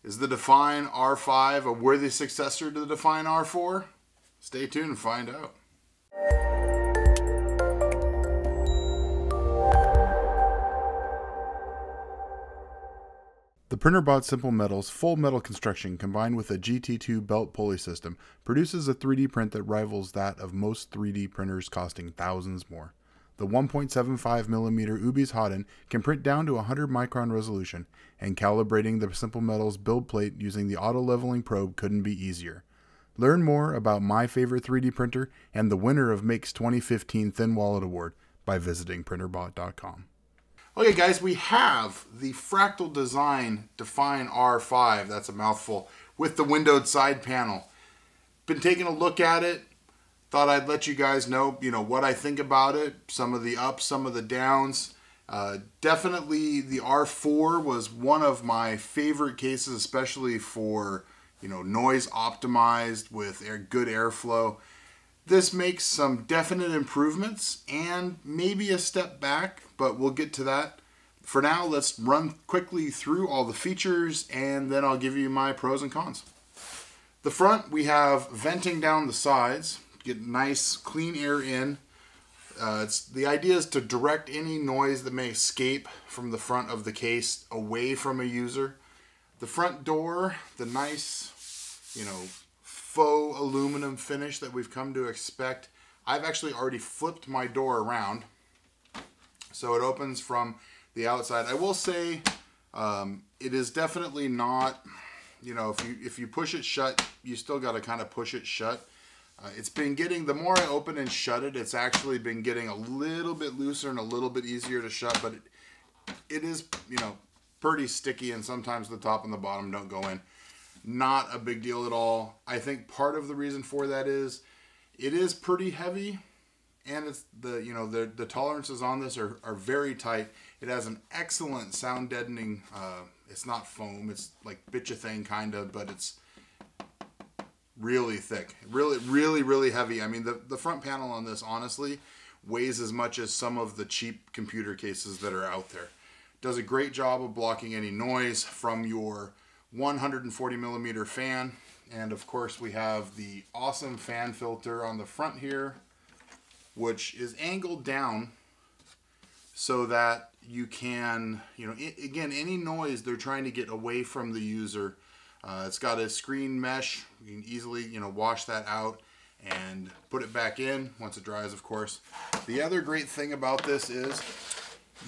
Is the Define R5 a worthy successor to the Define R4? Stay tuned and find out. The printer bought Simple Metal's full metal construction combined with a GT2 belt pulley system produces a 3D print that rivals that of most 3D printers, costing thousands more. The 1.75mm Ubi's Hodden can print down to 100 micron resolution, and calibrating the Simple Metal's build plate using the auto leveling probe couldn't be easier. Learn more about my favorite 3D printer and the winner of Make's 2015 Thin Wallet Award by visiting printerbot.com. Okay guys, we have the Fractal Design Define R5, that's a mouthful, with the windowed side panel. Been taking a look at it, thought I'd let you guys know, what I think about it, some of the ups, some of the downs. Definitely the R4 was one of my favorite cases, especially for, noise optimized with good airflow. This makes some definite improvements and maybe a step back, but we'll get to that. For now, let's run quickly through all the features and then I'll give you my pros and cons. The front, we have venting down the sides, get nice clean air in. The idea is to direct any noise that may escape from the front of the case away from a user. The front door, the nice, faux aluminum finish that we've come to expect. I've actually already flipped my door around so it opens from the outside. I will say it is definitely not, if you push it shut, you still got to kind of push it shut. It's been getting, the more I open and shut it, it's actually been getting a little bit looser and a little bit easier to shut, but it is, pretty sticky, and sometimes the top and the bottom don't go in. Not a big deal at all. I think part of the reason for that is it is pretty heavy, and it's the tolerances on this are very tight. It has an excellent sound deadening. It's not foam. It's like bitch-a-thing kind of, but it's really thick. Really heavy. I mean, the front panel on this honestly weighs as much as some of the cheap computer cases that are out there. Does a great job of blocking any noise from your 140mm fan, and of course we have the awesome fan filter on the front here, which is angled down so that you can, again, any noise they're trying to get away from the user. It's got a screen mesh. You can easily, wash that out and put it back in once it dries, of course. The other great thing about this is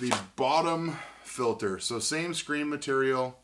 the bottom filter. So same screen material,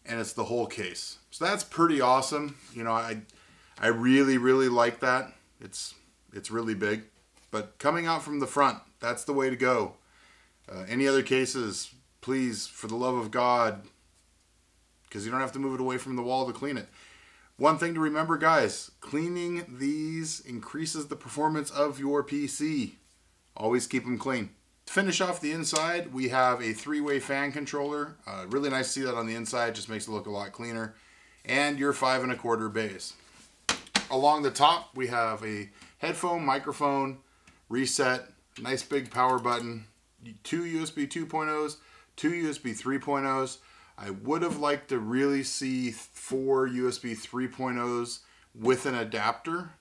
and it's the whole case. So that's pretty awesome. I really like that. It's really big, but coming out from the front, that's the way to go. Any other cases, please, for the love of God, because you don't have to move it away from the wall to clean it. One thing to remember, guys, cleaning these increases the performance of your PC. Always keep them clean. To finish off the inside, we have a 3-way fan controller. Really nice to see that on the inside, just makes it look a lot cleaner. And your 5 1/4 bass. Along the top, we have a headphone, microphone, reset, nice big power button, 2 USB 2.0s, 2 USB 3.0s. I would have liked to really see 4 USB 3.0s with an adapter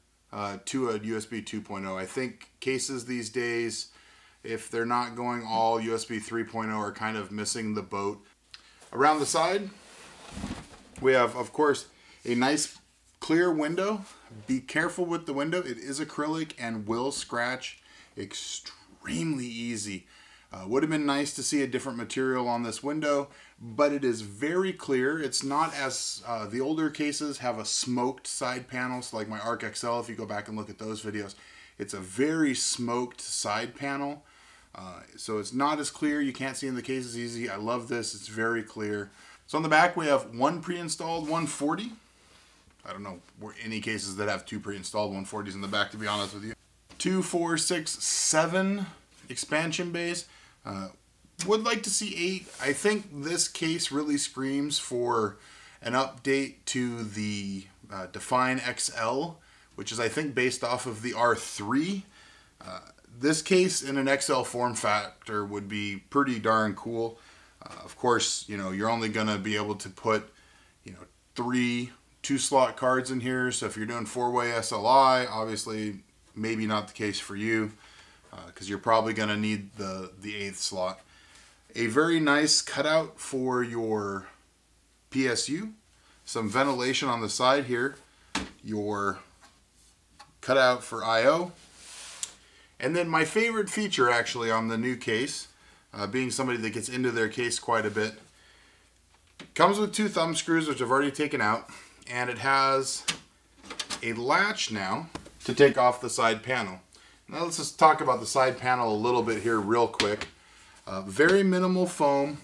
to a USB 2.0. I think cases these days, if they're not going all USB 3.0, are kind of missing the boat. Around the side, we have, of course, a nice clear window. Be careful with the window. It is acrylic and will scratch extremely easy. Would have been nice to see a different material on this window, but it is very clear. It's not as, the older cases have a smoked side panel, so like my Arc XL, if you go back and look at those videos, it's a very smoked side panel. So it's not as clear. You can't see in the cases easy. I love this. It's very clear. So on the back, we have one pre-installed 140. I don't know any cases that have 2 pre-installed 140s in the back, to be honest with you. 2, 4, 6, 7 expansion bays. Would like to see 8. I think this case really screams for an update to the Define XL, which is, I think, based off of the R3. This case in an XL form factor would be pretty darn cool. Of course, you're only going to be able to put you know, 3 2-slot cards in here. So if you're doing 4-way SLI, obviously maybe not the case for you, because you're probably going to need the 8th slot. A very nice cutout for your PSU, some ventilation on the side here, your cutout for I/O, and then my favorite feature actually on the new case, being somebody that gets into their case quite a bit, comes with 2 thumb screws, which I've already taken out, and it has a latch now to take off the side panel. Now let's just talk about the side panel a little bit here real quick. Very minimal foam,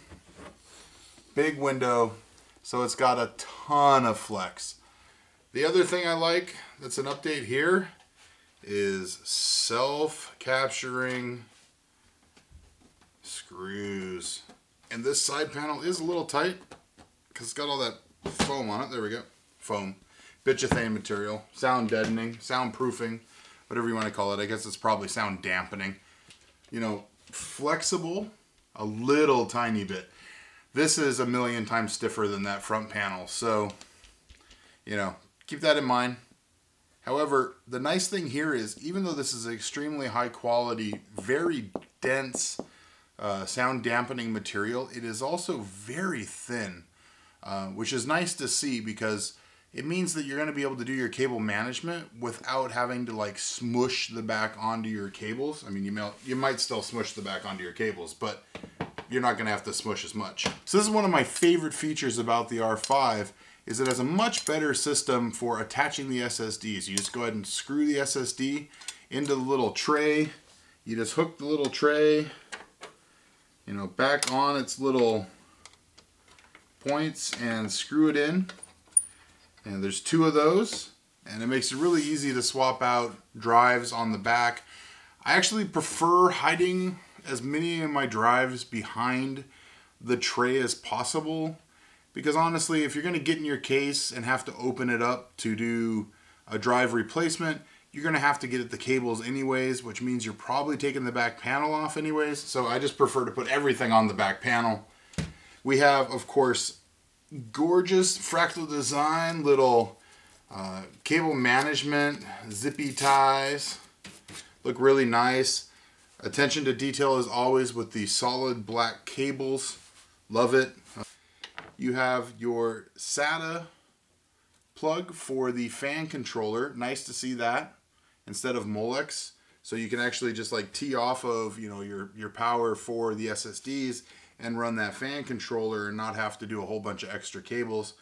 big window, so it's got a ton of flex. The other thing I like that's an update here is self-capturing screws. And this side panel is a little tight because it's got all that foam on it. There we go. Foam. Bitchethane material. Sound deadening. Sound proofing. Whatever you want to call it. I guess it's probably sound dampening. You know, flexible a little tiny bit. This is a million times stiffer than that front panel. So, you know, keep that in mind. However, the nice thing here is, even though this is extremely high quality, very dense sound dampening material, it is also very thin, which is nice to see because it means that you're going to be able to do your cable management without having to like smush the back onto your cables. I mean, you might still smush the back onto your cables, but you're not going to have to smush as much. So this is one of my favorite features about the R5, is it has a much better system for attaching the SSDs. You just go ahead and screw the SSD into the little tray. You just hook the little tray, you know, back on its little points and screw it in. And there's 2 of those, and it makes it really easy to swap out drives on the back. I actually prefer hiding as many of my drives behind the tray as possible, because honestly, if you're going to get in your case and have to open it up to do a drive replacement, you're going to have to get at the cables anyways, which means you're probably taking the back panel off anyways. So I just prefer to put everything on the back panel. We have, of course, gorgeous Fractal Design little cable management zippy ties. Look really nice. Attention to detail as always with the solid black cables. Love it. You have your SATA plug for the fan controller. Nice to see that instead of Molex. So you can actually just like tee off of, you know, your power for the SSDs and run that fan controller and not have to do a whole bunch of extra cables.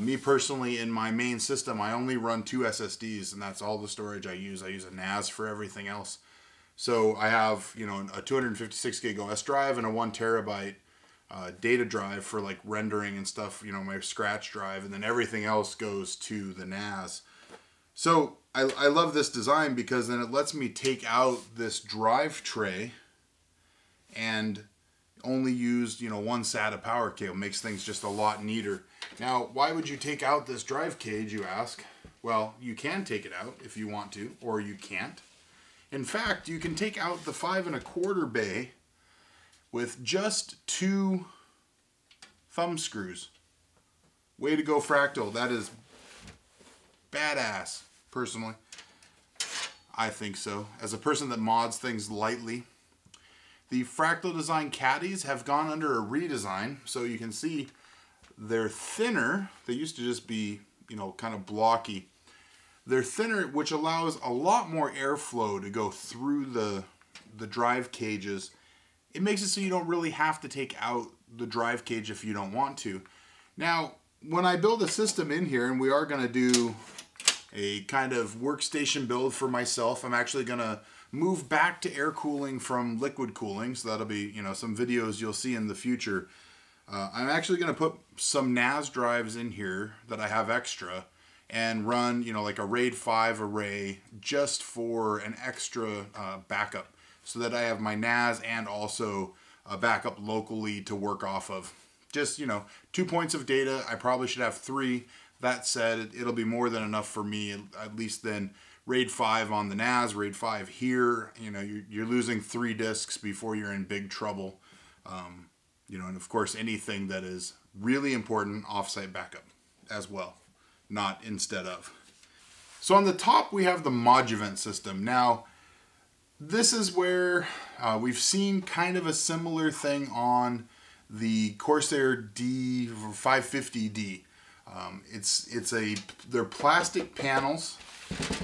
Me personally, in my main system, I only run 2 SSDs, and that's all the storage I use. I use a NAS for everything else. So I have, you know, a 256 gig OS drive and a 1 terabyte data drive for like rendering and stuff, you know, my scratch drive, and then everything else goes to the NAS. So I love this design because then it lets me take out this drive tray and only use, you know, 1 SATA power cable. Makes things just a lot neater. Now, why would you take out this drive cage, you ask? Well, you can take it out if you want to, or you can't. In fact, you can take out the 5 1/4 bay with just 2 thumb screws. Way to go, Fractal. That is badass, personally. I think so. As a person that mods things lightly. The Fractal Design caddies have gone under a redesign, so you can see they're thinner. They used to just be, you know, kind of blocky. They're thinner, which allows a lot more airflow to go through the drive cages. It makes it so you don't really have to take out the drive cage if you don't want to. Now, when I build a system in here, and we are going to do a kind of workstation build for myself, I'm actually going to move back to air cooling from liquid cooling, so that'll be, you know, some videos you'll see in the future. I'm actually going to put some NAS drives in here that I have extra and run, you know, like a RAID 5 array just for an extra backup, so that I have my NAS and also a backup locally to work off of. Just, you know, 2 points of data. I probably should have 3. That said, it'll be more than enough for me, at least then. RAID 5 on the NAS, RAID 5 here, you know, you're losing 3 disks before you're in big trouble. You know, and of course anything that is really important, offsite backup. as well, not instead of. So on the top we have the Moduvent system. Now this is where we've seen kind of a similar thing on the Corsair D550D. They're plastic panels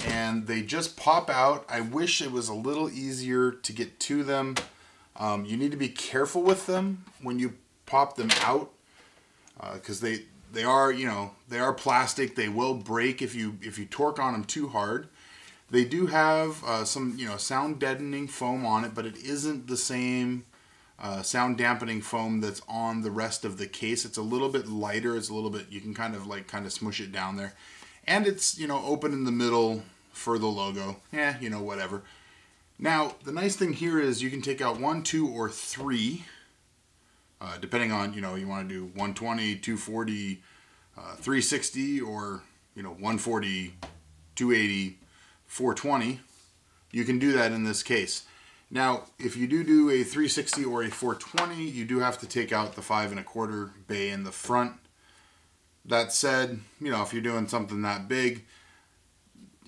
and they just pop out. I wish it was a little easier to get to them. You need to be careful with them when you pop them out because they are plastic. They will break if you torque on them too hard. They do have some sound deadening foam on it, but it isn't the same sound dampening foam that's on the rest of the case. It's a little bit lighter. It's a little bit, you can kind of smush it down there. And it's, open in the middle for the logo. Whatever. Now, the nice thing here is you can take out 1, 2, or 3, depending on, you want to do 120, 240, 360, or, 140, 280, 420. You can do that in this case. Now, if you do a 360 or a 420, you do have to take out the 5 1/4 bay in the front. That said, if you're doing something that big,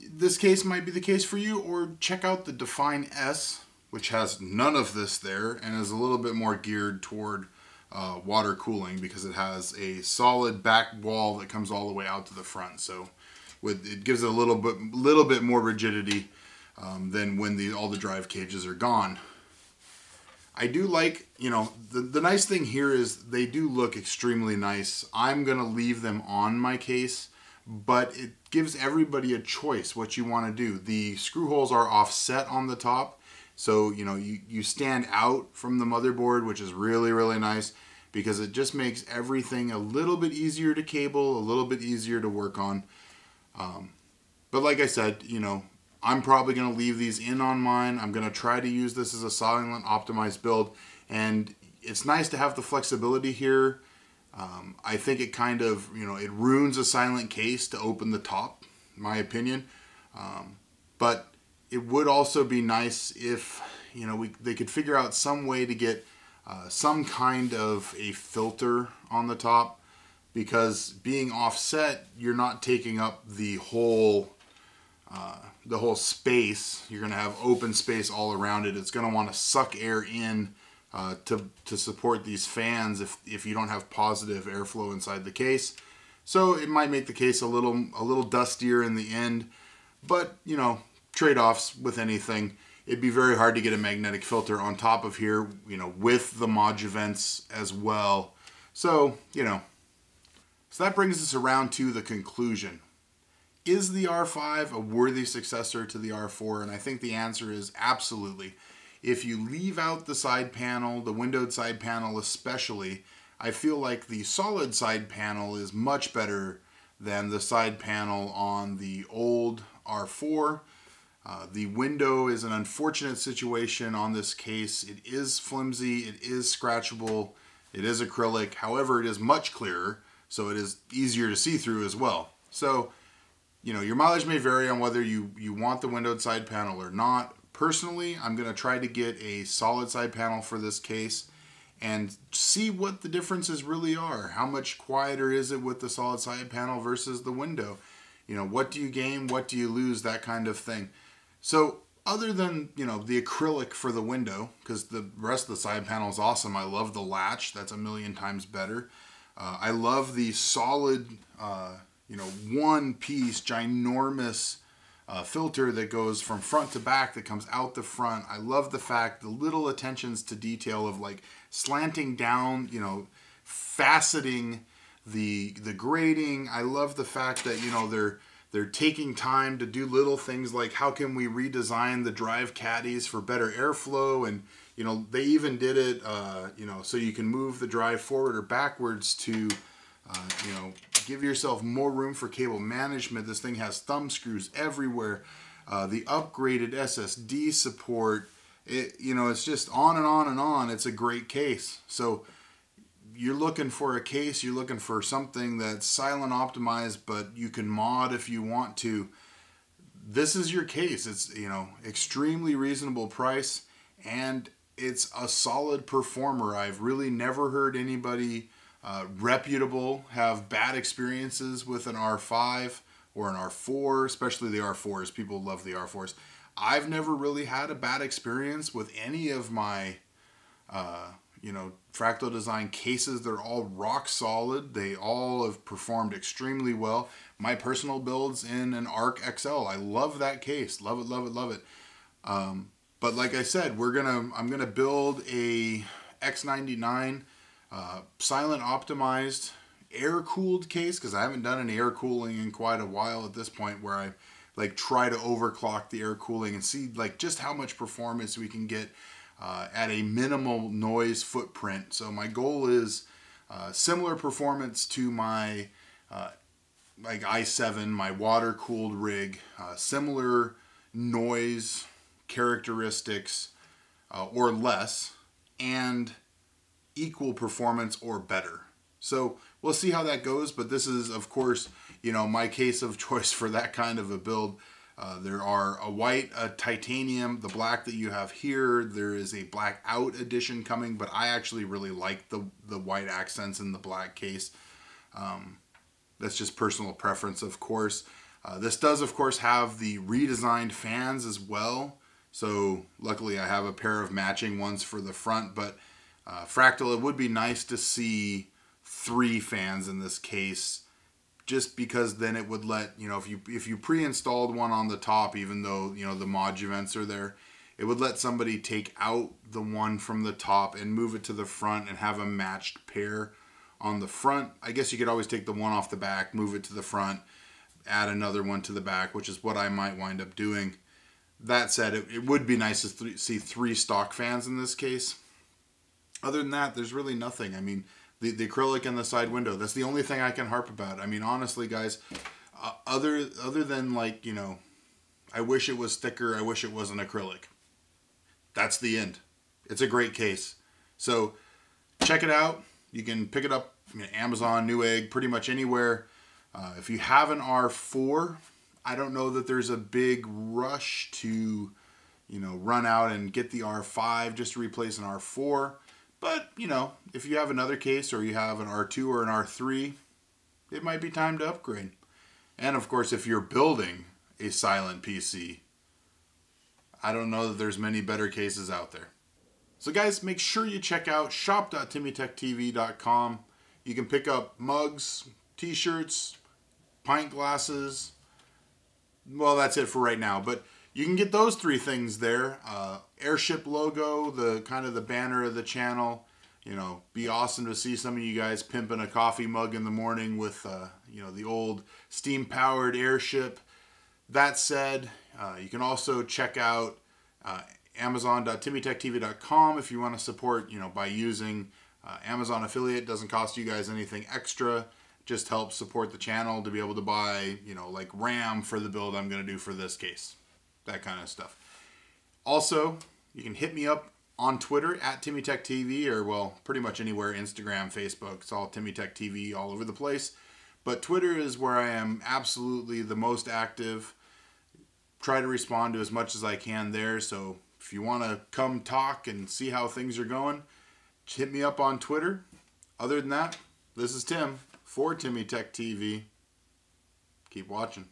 this case might be the case for you, or check out the Define S, which has none of this there and is a little bit more geared toward water cooling because it has a solid back wall that comes all the way out to the front. So it gives it a little bit more rigidity than when all the drive cages are gone. I do like, the nice thing here is they do look extremely nice. I'm going to leave them on my case, but it gives everybody a choice what you want to do. The screw holes are offset on the top, so, you stand out from the motherboard, which is really, really nice because it just makes everything a little bit easier to cable, a little bit easier to work on. But like I said, I'm probably going to leave these in on mine. I'm going to try to use this as a silent optimized build, and it's nice to have the flexibility here. I think it kind of, it ruins a silent case to open the top, in my opinion. But it would also be nice if, they could figure out some way to get some kind of a filter on the top, because being offset, you're not taking up the whole space. You're going to have open space all around it. It's going to want to suck air in to support these fans if you don't have positive airflow inside the case. So it might make the case a little dustier in the end, but trade-offs with anything. It'd be very hard to get a magnetic filter on top of here, with the Moduvents as well. So, so that brings us around to the conclusion. Is the R5 a worthy successor to the R4? And I think the answer is absolutely. If you leave out the side panel, the windowed side panel especially, I feel like the solid side panel is much better than the side panel on the old R4. The window is an unfortunate situation on this case. It is flimsy, it is scratchable, it is acrylic. However, it is much clearer, so it is easier to see through as well. So, your mileage may vary on whether you want the windowed side panel or not. Personally, I'm going to try to get a solid side panel for this case and see what the differences really are. How much quieter is it with the solid side panel versus the window? What do you gain? What do you lose? That kind of thing. So other than, the acrylic for the window, because the rest of the side panel is awesome. I love the latch. That's a million times better. I love the solid, one-piece, ginormous filter that goes from front to back that comes out the front. I love the fact, the little attentions to detail of like slanting down, faceting the grating. I love the fact that, they're taking time to do little things like how can we redesign the drive caddies for better airflow, and they even did it so you can move the drive forward or backwards to give yourself more room for cable management. This thing has thumb screws everywhere. The upgraded SSD support, it's just on and on and on. It's a great case. So you're looking for a case, you're looking for something that's silent optimized, but you can mod if you want to. This is your case. It's, extremely reasonable price, and it's a solid performer. I've really never heard anybody reputable have bad experiences with an R5 or an R4, especially the R4s. People love the R4s. I've never really had a bad experience with any of my, Fractal Design cases. They're all rock solid. They all have performed extremely well. My personal build's in an Arc XL. I love that case. Love it, love it, love it. But like I said, I'm gonna build a X99 silent optimized air cooled case, because I haven't done any air cooling in quite a while at this point, where I like try to overclock the air cooling and see like just how much performance we can get at a minimal noise footprint. So my goal is similar performance to my like i7, my water cooled rig, similar noise characteristics or less, and equal performance or better. So we'll see how that goes, but this is, of course, my case of choice for that kind of a build. There are a white, a titanium, the black that you have here. There is a black out edition coming, but I actually really like the white accents in the black case. That's just personal preference, of course. This does, of course, have the redesigned fans as well. So luckily I have a pair of matching ones for the front, but Fractal, it would be nice to see 3 fans in this case, just because then it would let, if you pre-installed one on the top, even though, the mod vents are there, it would let somebody take out the one from the top and move it to the front and have a matched pair on the front. I guess you could always take the one off the back, move it to the front, add another one to the back, which is what I might wind up doing. That said, it would be nice to see 3 stock fans in this case. Other than that, there's really nothing. I mean, the acrylic and the side window, that's the only thing I can harp about. I mean, honestly, guys, other than like, I wish it was thicker, I wish it wasn't acrylic. That's the end. It's a great case. So check it out. You can pick it up from Amazon, Newegg, pretty much anywhere. If you have an R4, I don't know that there's a big rush to, run out and get the R5 just to replace an R4. But, if you have another case, or you have an R2 or an R3, it might be time to upgrade. And of course, if you're building a silent PC, I don't know that there's many better cases out there. So guys, make sure you check out shop.TimmyTechTV.com. You can pick up mugs, t-shirts, pint glasses. Well, that's it for right now, but you can get those 3 things there. Airship logo, the kind of the banner of the channel. Be awesome to see some of you guys pimping a coffee mug in the morning with, the old steam-powered airship. That said, you can also check out Amazon.TimmyTechTV.com if you want to support, by using Amazon affiliate. Doesn't cost you guys anything extra. Just helps support the channel to be able to buy, like RAM for the build I'm going to do for this case. That kind of stuff. Also, you can hit me up on Twitter at TimmyTechTV, or well, pretty much anywhere, Instagram, Facebook. It's all TimmyTechTV all over the place. But Twitter is where I am absolutely the most active. Try to respond to as much as I can there. So if you want to come talk and see how things are going, hit me up on Twitter. Other than that, this is Tim for TimmyTechTV. Keep watching.